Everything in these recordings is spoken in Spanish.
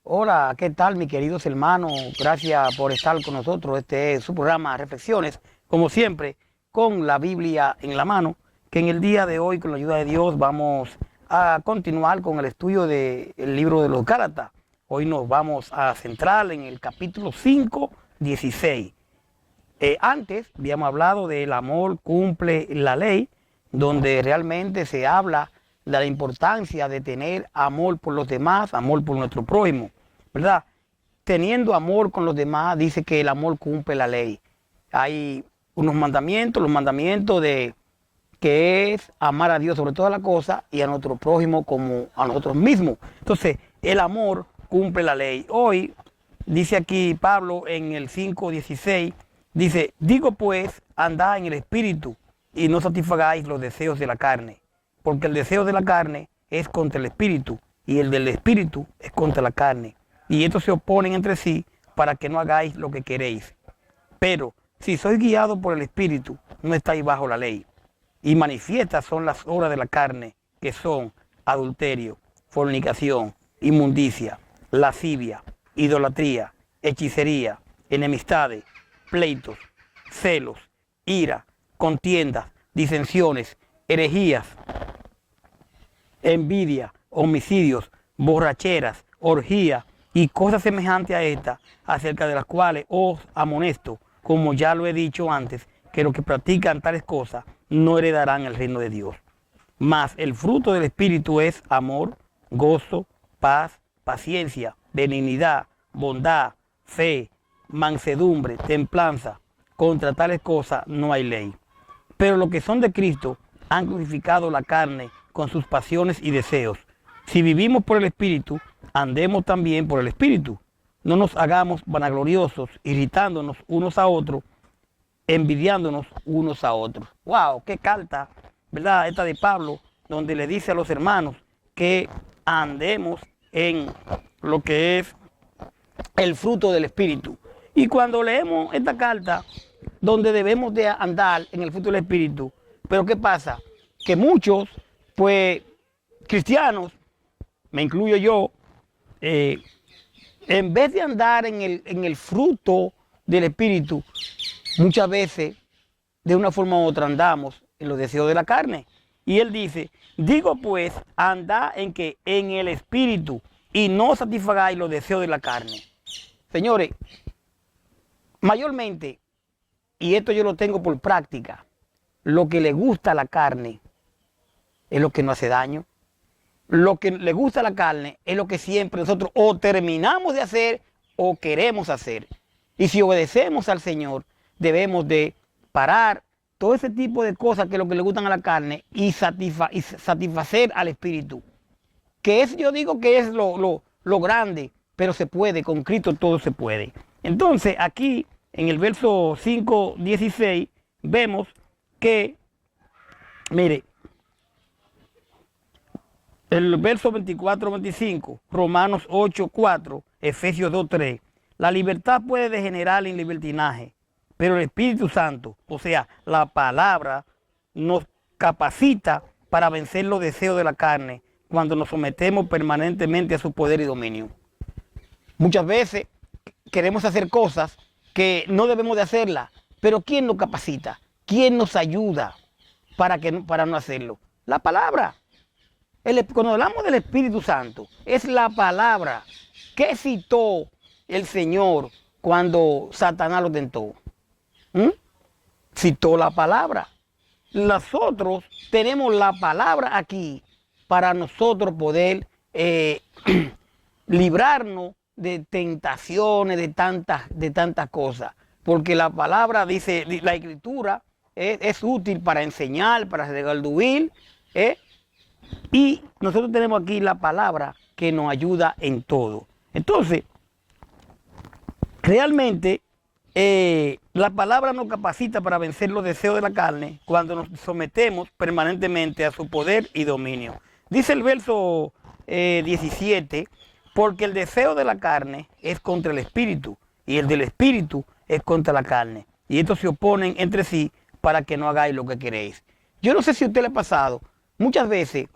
Hola, ¿qué tal, mis queridos hermanos? Gracias por estar con nosotros. Este es su programa Reflexiones, como siempre, con la Biblia en la mano, que en el día de hoy, con la ayuda de Dios, vamos a continuar con el estudio del libro de los Gálatas. Hoy nos vamos a centrar en el capítulo 5, 16. Antes habíamos hablado del amor cumple la ley, donde realmente se habla de la importancia de tener amor por los demás, amor por nuestro prójimo, ¿verdad? Teniendo amor con los demás, dice que el amor cumple la ley. Hay unos mandamientos, los mandamientos de que es amar a Dios sobre todas las cosas y a nuestro prójimo como a nosotros mismos. Entonces, el amor cumple la ley. Hoy, dice aquí Pablo en el 5:16, dice, digo pues, andad en el espíritu y no satisfagáis los deseos de la carne, porque el deseo de la carne es contra el espíritu y el del espíritu es contra la carne. Y estos se oponen entre sí para que no hagáis lo que queréis. Pero si sois guiados por el espíritu, no estáis bajo la ley. Y manifiestas son las obras de la carne, que son adulterio, fornicación, inmundicia, lascivia, idolatría, hechicería, enemistades, pleitos, celos, ira, contiendas, disensiones, herejías, envidia, homicidios, borracheras, orgías y cosas semejantes a estas, acerca de las cuales os amonesto, como ya lo he dicho antes, que los que practican tales cosas no heredarán el reino de Dios. Mas el fruto del Espíritu es amor, gozo, paz, paciencia, benignidad, bondad, fe, mansedumbre, templanza. Contra tales cosas no hay ley. Pero los que son de Cristo han crucificado la carne con sus pasiones y deseos. Si vivimos por el Espíritu, andemos también por el Espíritu. No nos hagamos vanagloriosos, irritándonos unos a otros, envidiándonos unos a otros. ¡Wow! ¡Qué carta! ¿Verdad? Esta de Pablo, donde le dice a los hermanos que andemos en lo que es el fruto del Espíritu. Y cuando leemos esta carta, donde debemos de andar en el fruto del Espíritu, pero ¿qué pasa? Que muchos, pues, cristianos, me incluyo yo, en vez de andar en el fruto del Espíritu, muchas veces, de una forma u otra, andamos en los deseos de la carne. Y él dice, digo pues, anda en que en el Espíritu y no satisfagáis los deseos de la carne. Señores, mayormente, y esto yo lo tengo por práctica, lo que le gusta a la carne es lo que no hace daño. Lo que le gusta a la carne es lo que siempre nosotros o terminamos de hacer o queremos hacer. Y si obedecemos al Señor, debemos de parar todo ese tipo de cosas que es lo que le gustan a la carne y satisfacer al espíritu. Que es, yo digo que es lo grande, pero se puede, con Cristo todo se puede. Entonces aquí en el verso 5:16 vemos que, mire, el verso 24-25, Romanos 8:4, Efesios 2:3, la libertad puede degenerar en libertinaje, pero el Espíritu Santo, o sea, la palabra, nos capacita para vencer los deseos de la carne cuando nos sometemos permanentemente a su poder y dominio. Muchas veces queremos hacer cosas que no debemos de hacerlas, pero ¿quién nos capacita? ¿Quién nos ayuda para no hacerlo? La palabra. Cuando hablamos del Espíritu Santo, es la palabra que citó el Señor cuando Satanás lo tentó. Citó la palabra. Nosotros tenemos la palabra aquí para nosotros poder librarnos de tentaciones, de tantas cosas. Porque la palabra, dice la Escritura, es útil para enseñar, para redarguir, y nosotros tenemos aquí la palabra que nos ayuda en todo. Entonces, realmente, la palabra nos capacita para vencer los deseos de la carne cuando nos sometemos permanentemente a su poder y dominio. Dice el verso 17, porque el deseo de la carne es contra el espíritu y el del espíritu es contra la carne. Y estos se oponen entre sí para que no hagáis lo que queréis. Yo no sé si a usted le ha pasado, muchas veces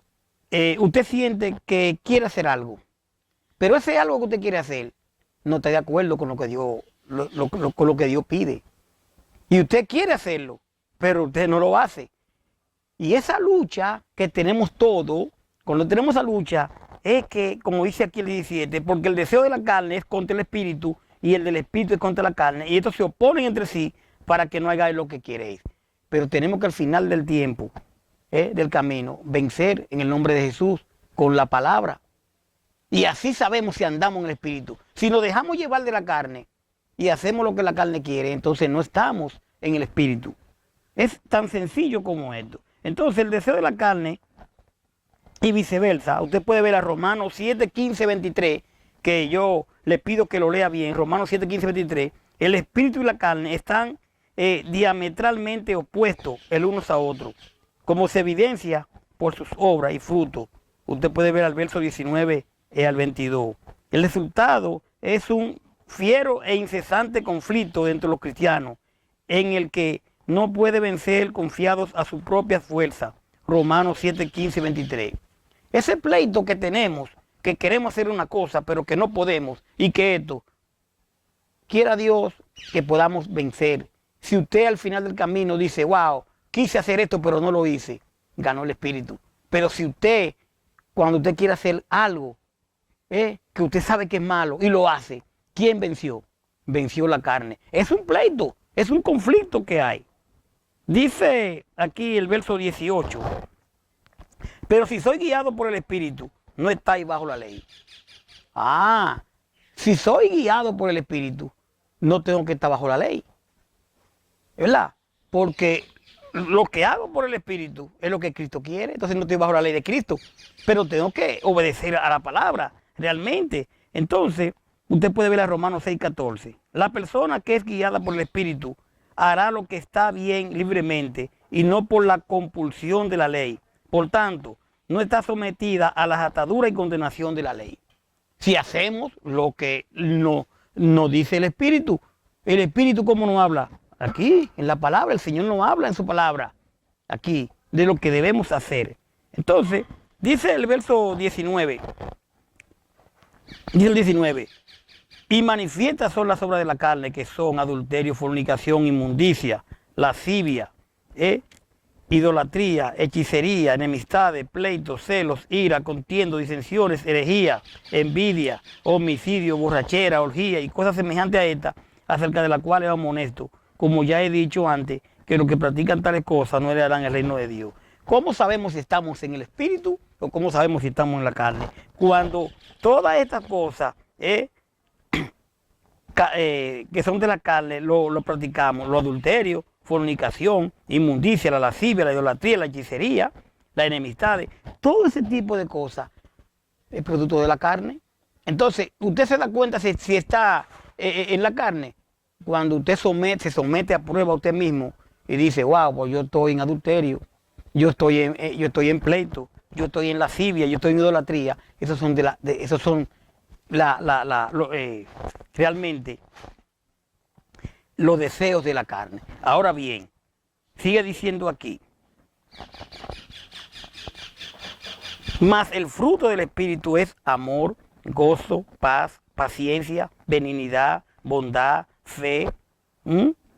usted siente que quiere hacer algo, Pero ese algo que usted quiere hacer no está de acuerdo con lo que Dios, con lo que Dios pide. Y usted quiere hacerlo, pero usted no lo hace. Y esa lucha que tenemos todos, cuando tenemos esa lucha, es que, como dice aquí el 17, porque el deseo de la carne es contra el espíritu y el del espíritu es contra la carne, y estos se oponen entre sí para que no hagáis lo que queréis. Pero tenemos que al final del tiempo, del camino, vencer en el nombre de Jesús con la palabra. Y así sabemos si andamos en el espíritu. Si nos dejamos llevar de la carne y hacemos lo que la carne quiere, entonces no estamos en el espíritu. Es tan sencillo como esto. Entonces el deseo de la carne y viceversa, usted puede ver a Romanos 7, 15, 23, que yo le pido que lo lea bien. Romanos 7, 15, 23. El espíritu y la carne están diametralmente opuestos el unos a otros, como se evidencia por sus obras y frutos. Usted puede ver al verso 19 al 22. El resultado es un fiero e incesante conflicto entre los cristianos, en el que no puede vencer confiados a su propia fuerza. Romanos 7, 15, 23. Ese pleito que tenemos, que queremos hacer una cosa, pero que no podemos, y que esto, quiera Dios que podamos vencer. Si usted al final del camino dice, wow, quise hacer esto, pero no lo hice, ganó el espíritu. Pero si usted, cuando usted quiere hacer algo, que usted sabe que es malo y lo hace, ¿quién venció? Venció la carne. Es un pleito, es un conflicto que hay. Dice aquí el verso 18, pero si soy guiado por el Espíritu, no estáis bajo la ley. Si soy guiado por el Espíritu, no tengo que estar bajo la ley. ¿Verdad? Porque lo que hago por el Espíritu es lo que Cristo quiere, entonces no estoy bajo la ley de Cristo, pero tengo que obedecer a la palabra, realmente. Entonces, usted puede ver a Romanos 6, 14. La persona que es guiada por el Espíritu hará lo que está bien libremente y no por la compulsión de la ley. Por tanto, no está sometida a las ataduras y condenación de la ley. Si hacemos lo que nos dice el Espíritu ¿cómo nos habla? Aquí, en la palabra, el Señor nos habla en su palabra, aquí, de lo que debemos hacer. Entonces, dice el verso 19, dice el 19, y manifiestas son las obras de la carne, que son adulterio, fornicación, inmundicia, lascivia, idolatría, hechicería, enemistades, pleitos, celos, ira, contiendo, disensiones, herejía, envidia, homicidio, borrachera, orgía y cosas semejantes a estas, acerca de las cuales vamos honestos, como ya he dicho antes, que los que practican tales cosas no heredarán el reino de Dios. ¿Cómo sabemos si estamos en el espíritu o cómo sabemos si estamos en la carne? Cuando todas estas cosas que son de la carne lo practicamos, los adulterios, fornicación, inmundicia, la lascivia, la idolatría, la hechicería, la enemistad, todo ese tipo de cosas es producto de la carne. Entonces, usted se da cuenta si está en la carne, cuando usted se somete a prueba a usted mismo y dice, wow, pues yo estoy en adulterio, yo estoy en pleito, yo estoy en lascivia, yo estoy en idolatría. Esos son realmente los deseos de la carne. Ahora bien, sigue diciendo aquí, mas el fruto del Espíritu es amor, gozo, paz, paciencia, benignidad, bondad, fe,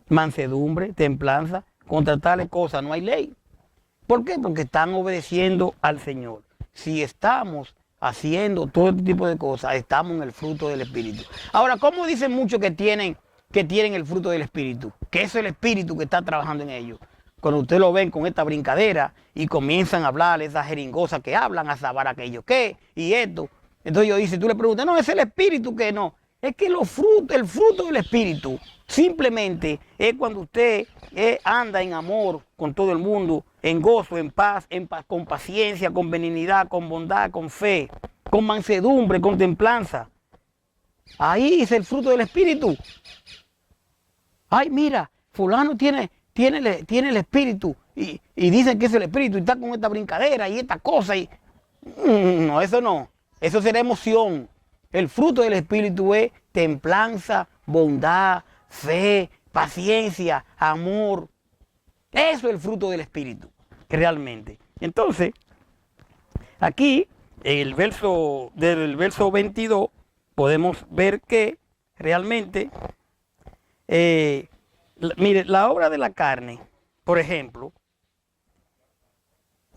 mansedumbre, templanza. Contra tales cosas no hay ley. ¿Por qué? Porque están obedeciendo al Señor. Si estamos haciendo todo este tipo de cosas, estamos en el fruto del Espíritu. Ahora, ¿cómo dicen muchos que tienen el fruto del Espíritu? Que eso es el Espíritu que está trabajando en ellos. Cuando ustedes lo ven con esta brincadera y comienzan a hablar esas jeringosas que hablan, a saber aquello que y esto. Entonces yo dice, tú le preguntas, no, es el Espíritu que no. Es que el fruto del Espíritu simplemente es cuando usted anda en amor con todo el mundo, en gozo, en paz, con paciencia, con benignidad, con bondad, con fe, con mansedumbre, con templanza. Ahí es el fruto del Espíritu. Ay, mira, fulano tiene el Espíritu y dicen que es el Espíritu y está con esta brincadera y esta cosa. No, eso no. Eso será emoción. El fruto del Espíritu es templanza, bondad, fe, paciencia, amor. Eso es el fruto del Espíritu, realmente. Entonces, aquí del verso 22 podemos ver que realmente, mire, la obra de la carne, por ejemplo,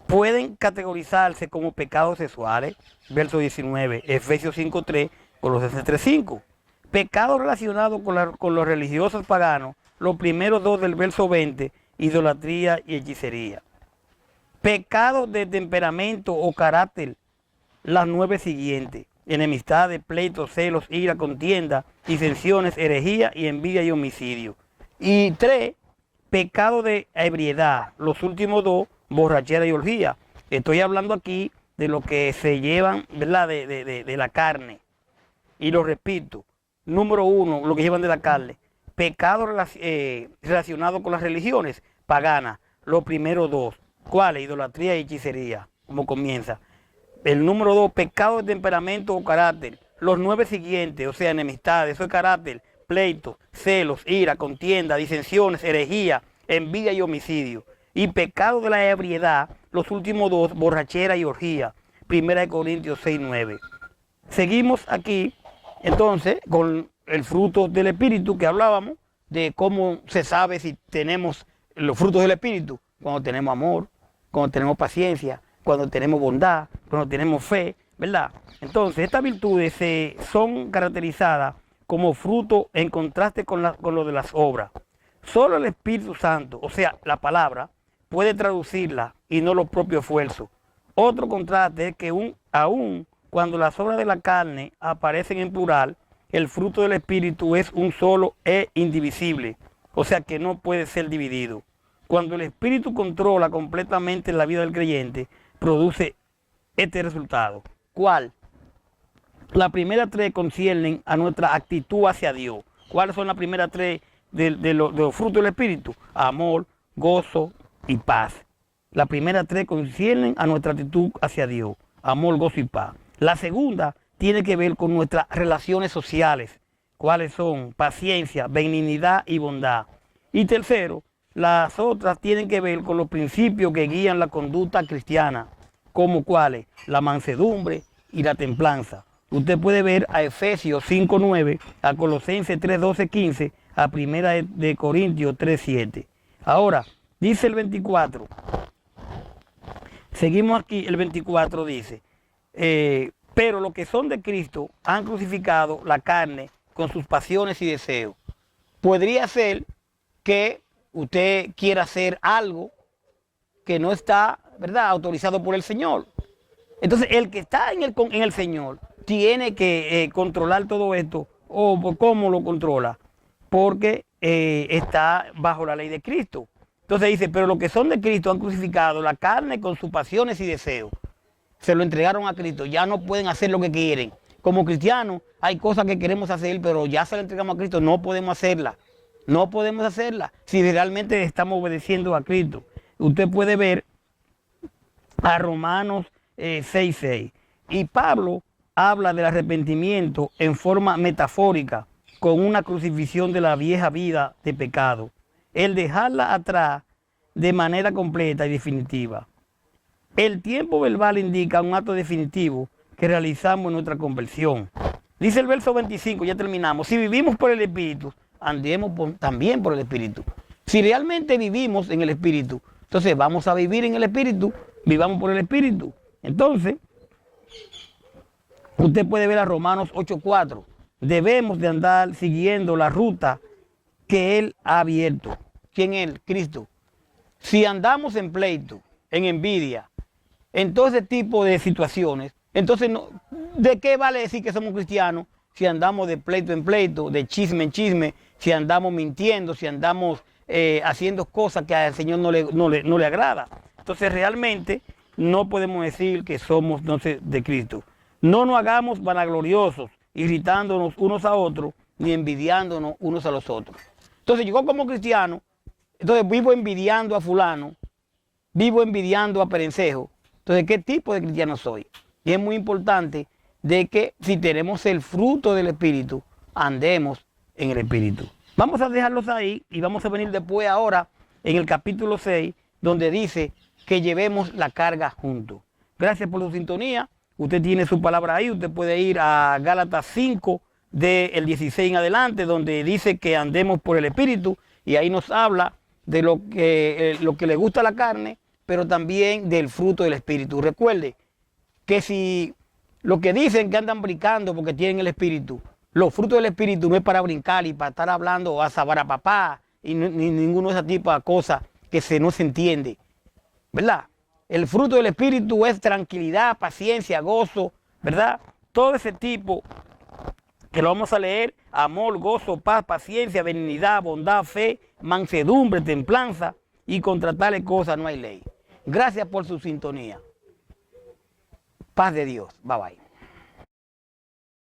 pueden categorizarse como pecados sexuales, verso 19, Efesios 5:3, Colosenses 3:5. Pecados relacionados con los religiosos paganos, los primeros dos del verso 20, idolatría y hechicería. Pecados de temperamento o carácter, las 9 siguientes: enemistades, pleitos, celos, ira, contienda, disensiones, herejía y envidia y homicidio. Y 3, pecado de ebriedad, los últimos 2, borrachera y orgía. Estoy hablando aquí de lo que se llevan, ¿verdad?, de la carne. Y lo repito, número 1, lo que llevan de la carne, pecado relacionado con las religiones paganas, los primeros 2. ¿Cuáles? Idolatría y hechicería, como comienza. El número 2, pecado de temperamento o carácter, los 9 siguientes, o sea, enemistades, eso es carácter, pleitos, celos, ira, contienda, disensiones, herejía, envidia y homicidio. Y pecado de la ebriedad, los últimos 2, borrachera y orgía. 1 Corintios 6:9. Seguimos aquí, entonces, con el fruto del Espíritu que hablábamos, de cómo se sabe si tenemos los frutos del Espíritu. Cuando tenemos amor, cuando tenemos paciencia, cuando tenemos bondad, cuando tenemos fe, ¿verdad? Entonces, estas virtudes son caracterizadas como fruto en contraste con lo de las obras. Solo el Espíritu Santo, o sea, la palabra, puede traducirla y no los propios esfuerzos. Otro contraste es que aún cuando las obras de la carne aparecen en plural, el fruto del Espíritu es un solo e indivisible, o sea que no puede ser dividido. Cuando el Espíritu controla completamente la vida del creyente, produce este resultado. ¿Cuál? Las primeras 3 conciernen a nuestra actitud hacia Dios. ¿Cuáles son las primeras 3 de los frutos del Espíritu? Amor, gozo y paz. Las primeras 3 conciernen a nuestra actitud hacia Dios. Amor, gozo y paz. La segunda tiene que ver con nuestras relaciones sociales. ¿Cuáles son? Paciencia, benignidad y bondad. Y tercero, las otras tienen que ver con los principios que guían la conducta cristiana, como cuáles: la mansedumbre y la templanza. Usted puede ver a Efesios 5:9, a Colosenses 3:12-15, a 1 Corintios 3:7. Ahora, dice el 24. Seguimos aquí, el 24 dice, pero los que son de Cristo han crucificado la carne con sus pasiones y deseos. Podría ser que usted quiera hacer algo que no está, ¿verdad?, autorizado por el Señor. Entonces, el que está en el Señor tiene que controlar todo esto. ¿O cómo lo controla? Porque está bajo la ley de Cristo. Entonces dice, pero los que son de Cristo han crucificado la carne con sus pasiones y deseos. Se lo entregaron a Cristo, ya no pueden hacer lo que quieren. Como cristianos hay cosas que queremos hacer, pero ya se la entregamos a Cristo, no podemos hacerla. No podemos hacerla si realmente estamos obedeciendo a Cristo. Usted puede ver a Romanos 6:6. Y Pablo habla del arrepentimiento en forma metafórica, con una crucifixión de la vieja vida de pecado. El dejarla atrás de manera completa y definitiva. El tiempo verbal indica un acto definitivo que realizamos en nuestra conversión. Dice el verso 25, ya terminamos: si vivimos por el Espíritu, andemos también por el Espíritu. Si realmente vivimos en el Espíritu, entonces vamos a vivir en el Espíritu, vivamos por el Espíritu. Entonces, usted puede ver a Romanos 8:4. Debemos de andar siguiendo la ruta que Él ha abierto. ¿Quién es Él? Cristo. Si andamos en pleito, en envidia, en todo ese tipo de situaciones, entonces ¿de qué vale decir que somos cristianos si andamos de pleito en pleito, de chisme en chisme, si andamos mintiendo, si andamos haciendo cosas que al Señor no le agrada? Entonces realmente no podemos decir que somos de Cristo. No nos hagamos vanagloriosos, irritándonos unos a otros, ni envidiándonos unos a los otros. Entonces yo como cristiano, entonces vivo envidiando a fulano, vivo envidiando a Perencejo. Entonces, ¿qué tipo de cristiano soy? Y es muy importante de que si tenemos el fruto del Espíritu, andemos en el Espíritu. Vamos a dejarlos ahí y vamos a venir después ahora en el capítulo 6, donde dice que llevemos la carga juntos. Gracias por su sintonía. Usted tiene su palabra ahí, usted puede ir a Gálatas 5, del 16 en adelante, donde dice que andemos por el Espíritu, y ahí nos habla de lo que le gusta a la carne, pero también del fruto del Espíritu. Recuerde que si lo que dicen que andan brincando porque tienen el Espíritu, los frutos del Espíritu no es para brincar y para estar hablando o a sabar a papá y ni ninguno de ese tipo de cosas que no se entiende, ¿verdad? El fruto del Espíritu es tranquilidad, paciencia, gozo, ¿verdad? Todo ese tipo que lo vamos a leer: amor, gozo, paz, paciencia, benignidad, bondad, fe, mansedumbre, templanza, y contra tales cosas no hay ley. Gracias por su sintonía. Paz de Dios. Bye bye.